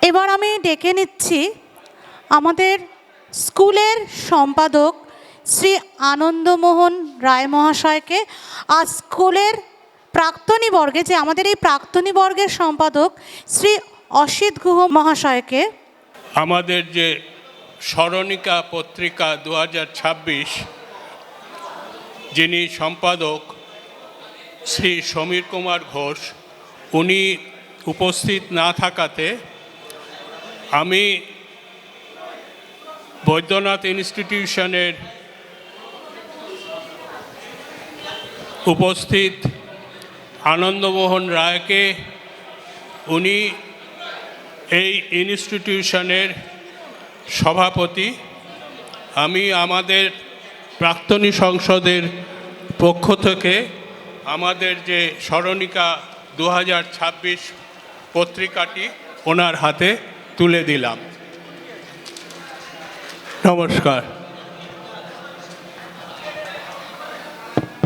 এবার আমি ডেকে নিচ্ছি আমাদের স্কুলের সম্পাদক শ্রী আনন্দমোহন রায় মহাশয়কে, আর স্কুলের প্রাক্তনী বর্গে, যে আমাদের এই প্রাক্তনী বর্গের সম্পাদক শ্রী অসিত গুহ মহাশয়কে। আমাদের যে স্মরণিকা পত্রিকা 2026, যিনি সম্পাদক শ্রী সমীর কুমার ঘোষ, উনি উপস্থিত না থাকাতে আমি বৈদ্যনাথ ইনস্টিটিউশনের উপস্থিত আনন্দমোহন রায়কে, উনি এই ইনস্টিটিউশনের সভাপতি, আমি আমাদের প্রাক্তনী সংসদের পক্ষ থেকে আমাদের যে স্মরণিকা 2026 পত্রিকাটি ওনার হাতে তুলে দিলাম। নমস্কার।